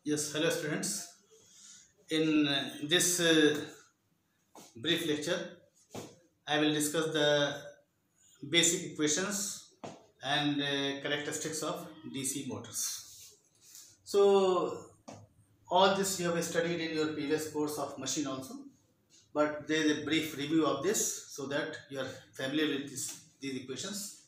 Yes, hello students. In this brief lecture, I will discuss the basic equations and characteristics of DC motors. So, all this you have studied in your previous course of machine also, but there is a brief review of this so that you are familiar with these equations.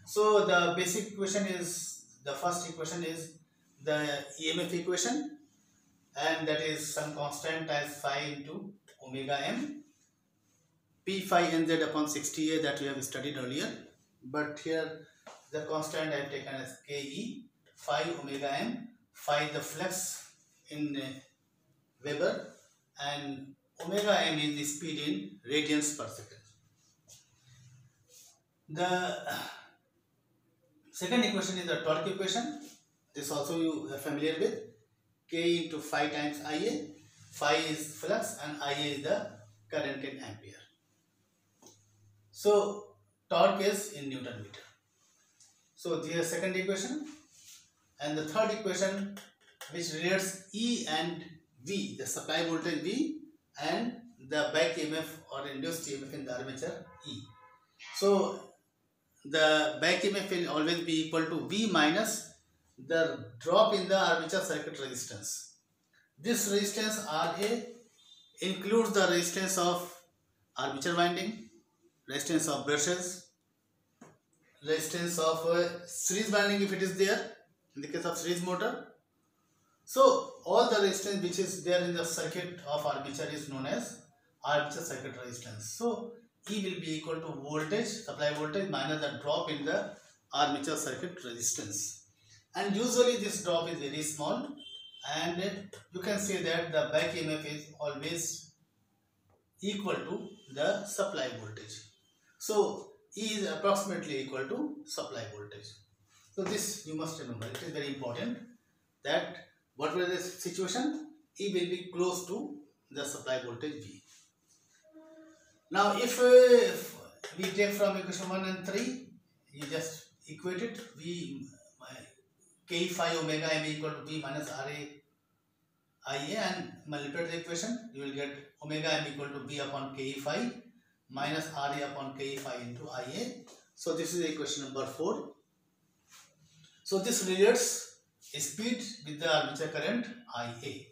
So, the basic equation is, the first equation is the EMF equation, and that is some constant as phi into omega m p phi nz upon 60a that we have studied earlier, but here the constant I have taken as ke phi omega m, phi the flux in Weber, and omega m is the speed in radians per second. The second equation is the torque equation. This also you are familiar with. K into phi times Ia. Phi is flux and Ia is the current in ampere. So torque is in Newton meter. So this is the second equation, and the third equation which relates E and V, the supply voltage V, and the back EMF or induced EMF in the armature E. So the back EMF will always be equal to V minus the drop in the armature circuit resistance. This resistance Ra includes the resistance of armature winding, resistance of brushes, resistance of series winding if it is there in the case of series motor. So all the resistance which is there in the circuit of armature is known as armature circuit resistance. So E will be equal to voltage, supply voltage, minus the drop in the armature circuit resistance. And usually this drop is very small, and you can say that the back EMF is always equal to the supply voltage. So E is approximately equal to supply voltage. So this you must remember. It is very important that whatever the situation, E will be close to the supply voltage V. Now if we take from equation 1 and 3, you just equate it. V K phi omega m equal to V minus Ra Ia, and multiply the equation, you will get omega m equal to V upon K phi minus Ra upon K phi into Ia. So this is equation number 4. So this relates speed with the armature current Ia,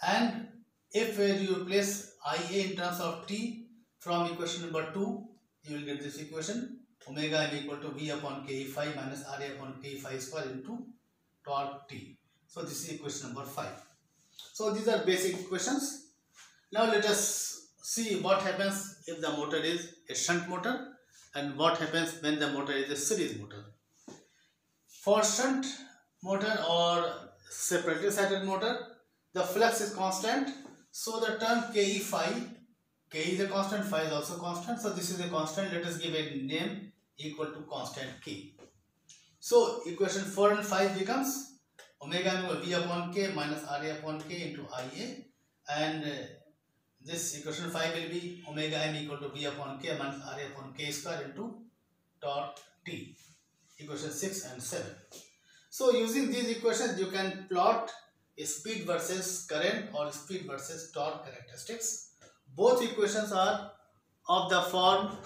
and if you replace Ia in terms of T from equation number 2, you will get this equation, omega m equal to V upon K phi minus Ra upon K phi square into torque T. So this is equation number 5. So these are basic equations. Now let us see what happens if the motor is a shunt motor and what happens when the motor is a series motor. For shunt motor or separately excited motor, the flux is constant. So the term Ke phi, K is a constant, phi is also constant. So this is a constant. Let us give a name equal to constant K. So equation 4 and 5 becomes omega m V upon K minus Ra upon K into Ia, and this equation 5 will be omega m equal to V upon K minus Ra upon K square into torque T. Equation 6 and 7. So using these equations, you can plot a speed versus current or speed versus torque characteristics. Both equations are of the form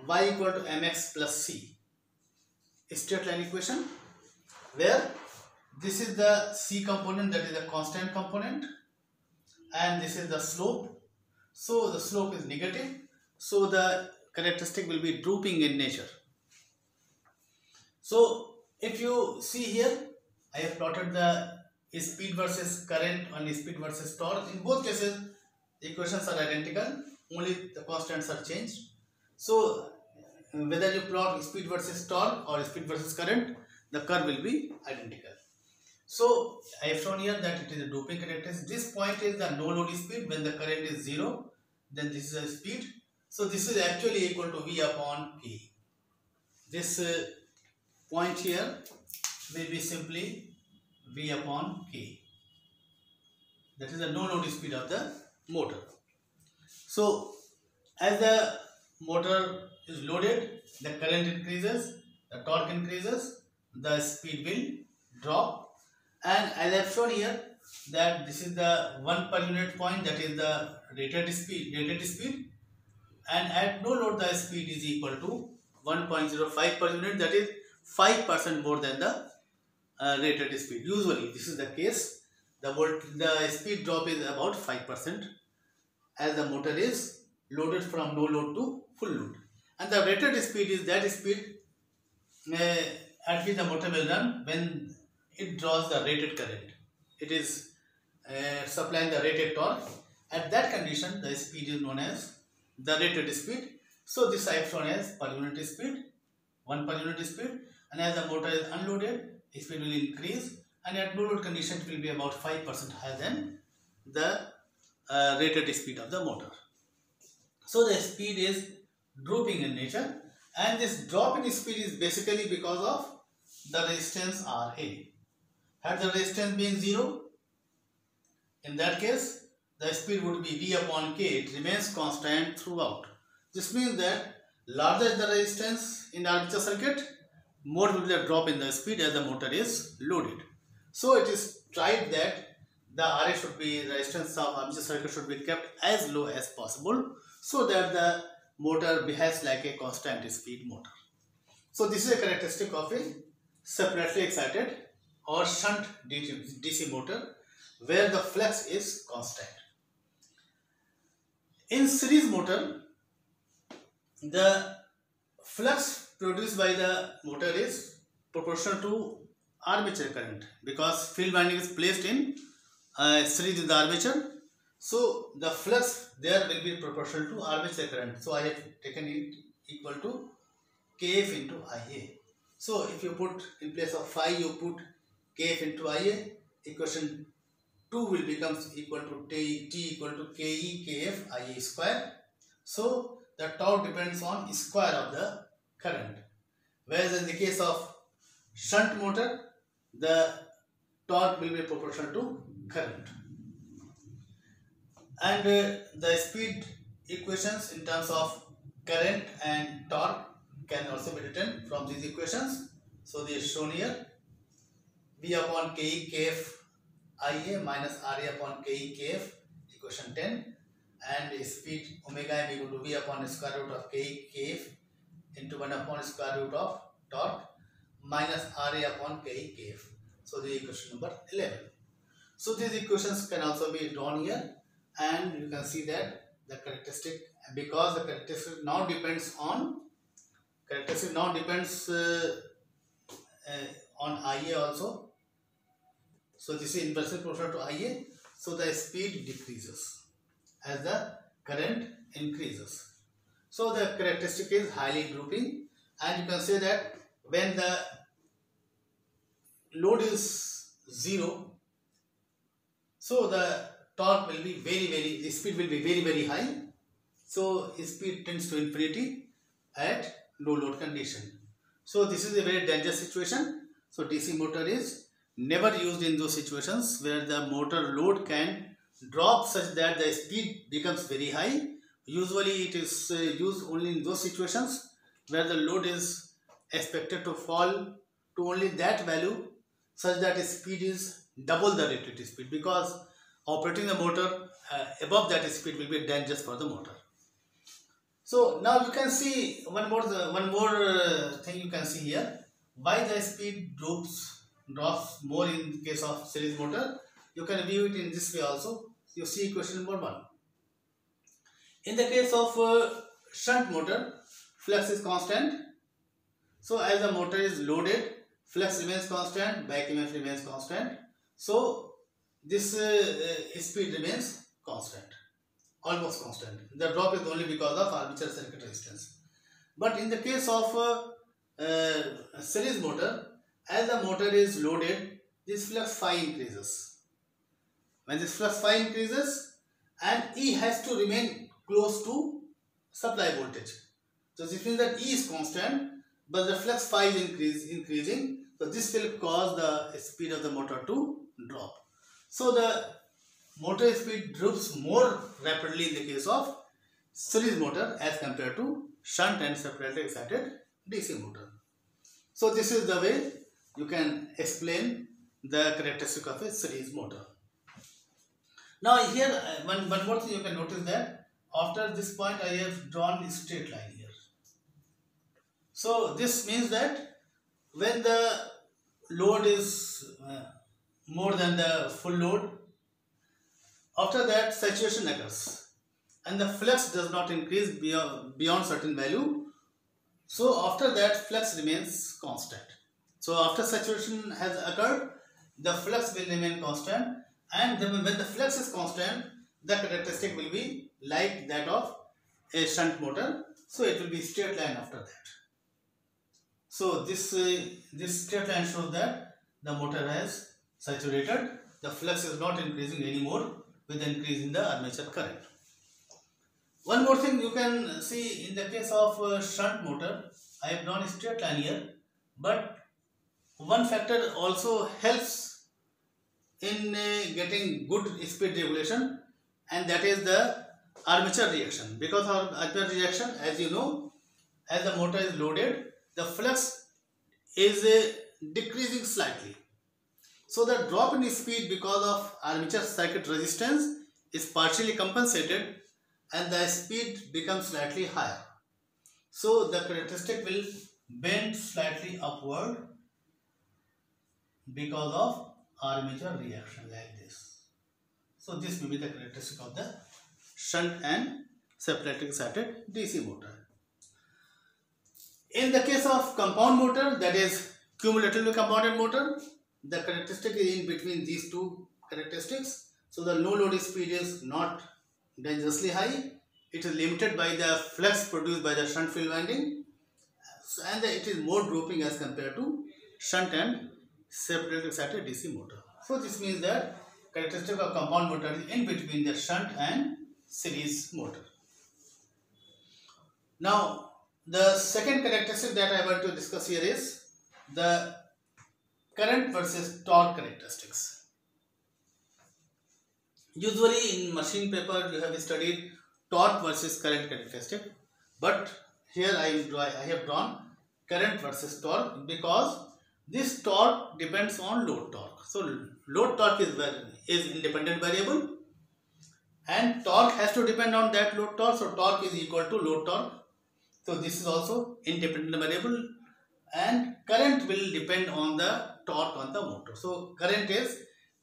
y equal to mx plus c, a straight line equation, where this is the c component, that is the constant component, and this is the slope. So the slope is negative, so the characteristic will be drooping in nature. So if you see here, I have plotted the speed versus current and speed versus torque. In both cases, the equations are identical, only the constants are changed. So whether you plot speed versus torque or speed versus current, the curve will be identical. So I have shown here that it is a drooping characteristic. This point is the no load speed. When the current is 0, then this is a speed. So this is actually equal to V upon K. This point here will be simply V upon K. That is the no load speed of the motor. So as the motor is loaded, the current increases, the torque increases, the speed will drop, And as I have shown here that this is the 1 per unit point, that is the rated speed, and at no load the speed is equal to 1.05 per unit, that is 5% more than the rated speed. Usually this is the case. The speed drop is about 5% as the motor is loaded from no load to full load, and the rated speed is that speed at which the motor will run when it draws the rated current. It is supplying the rated torque. At that condition the speed is known as the rated speed. So this I have shown as per unit speed, 1 per unit speed, and as the motor is unloaded, speed will increase, and at no load condition it will be about 5% higher than the rated speed of the motor. So the speed is drooping in nature, and this drop in speed is basically because of the resistance Ra. Had the resistance been 0, in that case the speed would be V upon K. It remains constant throughout. This means that larger is the resistance in the armature circuit, more will be the drop in the speed as the motor is loaded. So it is tried that the Ra should be, the resistance of armature circuit should be kept as low as possible, so that the motor behaves like a constant speed motor. So this is a characteristic of a separately excited or shunt DC motor where the flux is constant. In series motor, the flux produced by the motor is proportional to armature current, because field winding is placed in series in the armature. So the flux there will be proportional to armature current. So I have taken it equal to Kf into Ia. So if you put in place of phi, you put Kf into Ia, equation 2 will become equal to T equal to Ke Kf Ia square. So the torque depends on square of the current, whereas in the case of shunt motor the torque will be proportional to current. And the speed equations in terms of current and torque can also be written from these equations. So they are shown here: V upon Ke Kf Ia minus Ra upon Ke Kf, equation 10, and speed omega m equal to V upon square root of Ke Kf into 1 upon square root of torque minus Ra upon Ke Kf. So the equation number 11. So these equations can also be drawn here, and you can see that the characteristic, because the characteristic now depends on Ia also. So this is inversely proportional to Ia. So the speed decreases as the current increases. So the characteristic is highly drooping, and you can say that when the load is 0, so the torque will be the speed will be very high. So speed tends to infinity at low load condition. So this is a very dangerous situation. So DC motor is never used in those situations where the motor load can drop such that the speed becomes very high. Usually it is used only in those situations where the load is expected to fall to only that value such that its speed is double the rated speed, because operating the motor above that speed will be dangerous for the motor. So now you can see one more thing you can see here, why the speed drops more in case of series motor. You can view it in this way also. You see question number 1. In the case of shunt motor, flux is constant. So as the motor is loaded, flux remains constant, back EMF remains constant. So this speed remains constant, almost constant. The drop is only because of armature circuit resistance. But in the case of series motor, as the motor is loaded, this flux phi increases. When this flux phi increases, and E has to remain close to supply voltage. So this means that E is constant, but the flux phi is increasing. So this will cause the speed of the motor to drop. So the motor speed drops more rapidly in the case of series motor as compared to shunt and separately excited DC motor. So this is the way you can explain the characteristic of a series motor. Now here one more thing you can notice that after this point I have drawn a straight line here. So this means that when the load is more than the full load, after that saturation occurs and the flux does not increase beyond certain value. So after that flux remains constant. So after saturation has occurred, the flux will remain constant, and when the flux is constant, the characteristic will be like that of a shunt motor. So it will be straight line after that. So this straight line shows that the motor has saturated. The flux is not increasing anymore with the increase in the armature current. One more thing you can see in the case of shunt motor, I have drawn a straight line here, but one factor also helps in getting good speed regulation, and that is the armature reaction. Because of armature reaction, as you know, as the motor is loaded, the flux is decreasing slightly. So the drop in speed because of armature circuit resistance is partially compensated and the speed becomes slightly higher. So the characteristic will bend slightly upward because of armature reaction like this. So this will be the characteristic of the shunt and separately excited DC motor. In the case of compound motor, that is cumulatively compounded motor, the characteristic is in between these two characteristics. So the no load speed is not dangerously high. It is limited by the flux produced by the shunt field winding, and it is more drooping as compared to shunt and separately excited DC motor. So this means that characteristic of compound motor is in between the shunt and series motor. Now the second characteristic that I want to discuss here is the current versus torque characteristics. Usually in machine paper you have studied torque versus current characteristic, but here I have drawn current versus torque because this torque depends on load torque. So load torque is independent variable and torque has to depend on that load torque. So torque is equal to load torque. So this is also independent variable, and current will depend on the torque on the motor. So current is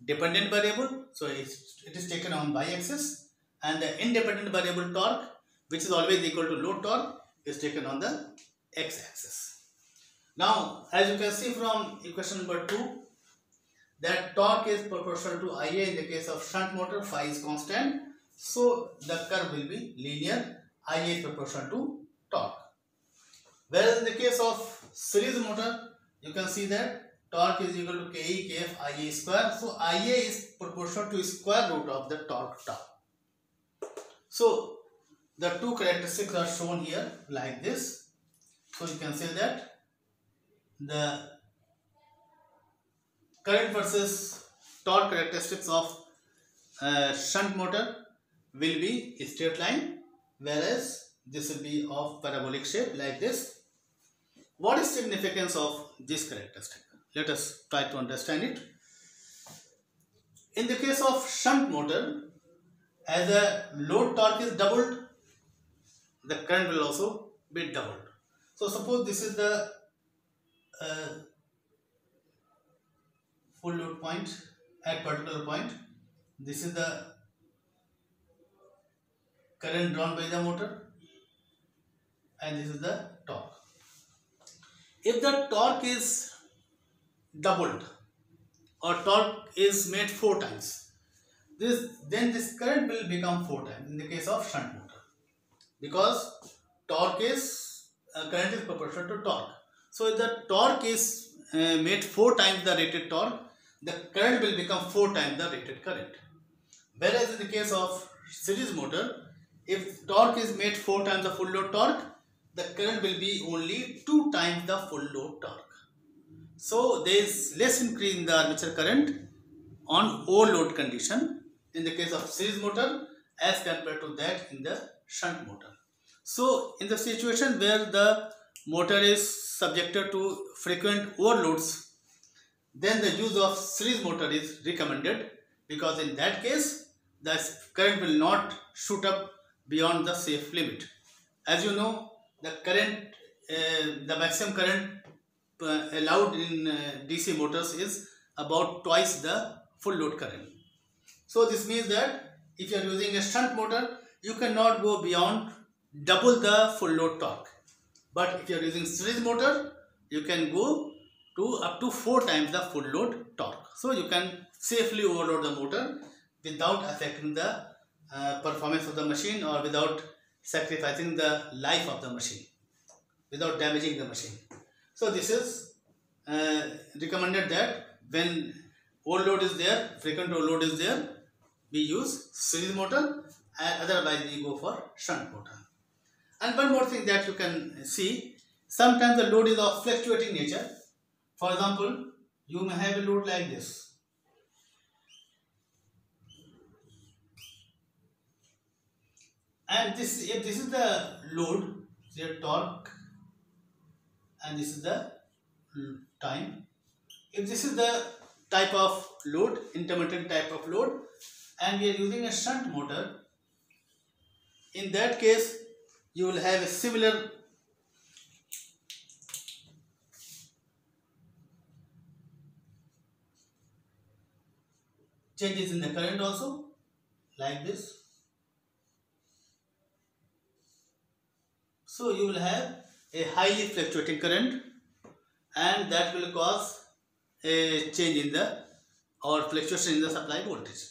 dependent variable, so it is taken on y-axis, and the independent variable torque, which is always equal to load torque, is taken on the x-axis. Now as you can see from equation number 2, that torque is proportional to Ia in the case of shunt motor, phi is constant, so the curve will be linear, Ia is proportional to torque. Whereas in the case of series motor, you can see that torque is equal to Ke Kf Ia square. So Ia is proportional to square root of the torque tau. So the two characteristics are shown here like this. So you can say that the current versus torque characteristics of shunt motor will be a straight line, whereas this will be of parabolic shape like this. What is significance of this characteristic? Let us try to understand it. In the case of shunt motor, as the load torque is doubled, the current will also be doubled. So suppose this is the full load point at particular point. This is the current drawn by the motor, and this is the torque. If the torque is doubled or torque is made 4 times, then this current will become 4 times in the case of shunt motor, because torque is current is proportional to torque. So if the torque is made 4 times the rated torque, the current will become 4 times the rated current. Whereas in the case of series motor, if torque is made 4 times the full load torque, the current will be only 2 times the full load torque. So there is less increase in the armature current on overload condition in the case of series motor as compared to that in the shunt motor. So in the situation where the motor is subjected to frequent overloads, then the use of series motor is recommended, because in that case the current will not shoot up beyond the safe limit. As you know, the maximum current allowed in DC motors is about twice the full load current. So this means that if you are using a shunt motor, you cannot go beyond double the full load torque. But if you are using series motor, you can go to up to 4 times the full load torque. So you can safely overload the motor without affecting the performance of the machine, or without sacrificing the life of the machine, without damaging the machine. So this is recommended that when overload is there, frequent overload is there, we use series motor, and otherwise we go for shunt motor. And one more thing that you can see, sometimes the load is of fluctuating nature. For example, you may have a load like this. And if this is the load, the torque, and this is the time. If this is the type of load, intermittent type of load, and we are using a shunt motor, in that case you will have a similar changes in the current also, like this. So you will have a highly fluctuating current, and that will cause a change in the, or fluctuation in the supply voltage.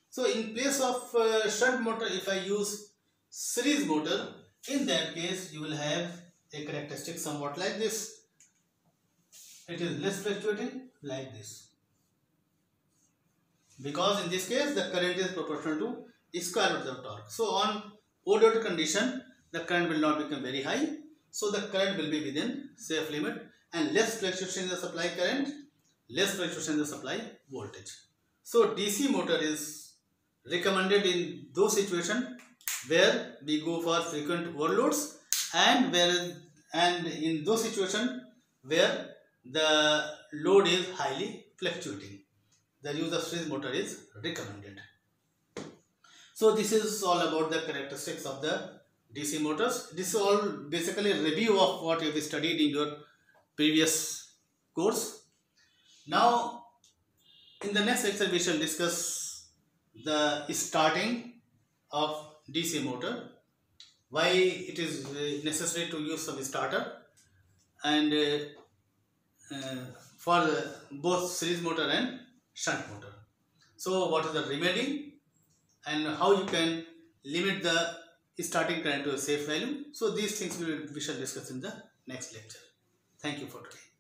So in place of shunt motor, if I use series motor, in that case you will have a characteristic somewhat like this. It is less fluctuating, like this, because in this case the current is proportional to the square root of the torque. So on overload condition, the current will not become very high, so the current will be within safe limit, and less fluctuation in the supply current, less fluctuation in the supply voltage. So DC motor is recommended in those situations where we go for frequent overloads, and in those situations where the load is highly fluctuating. The use of series motor is recommended. So this is all about the characteristics of the DC motors. This is all basically a review of what you have studied in your previous course. Now in the next lecture we shall discuss the starting of DC motor, why it is necessary to use some starter, and for both series motor and shunt motor. So what is the remedy, and how you can limit the starting current to a safe value. So these things we shall discuss in the next lecture. Thank you for today.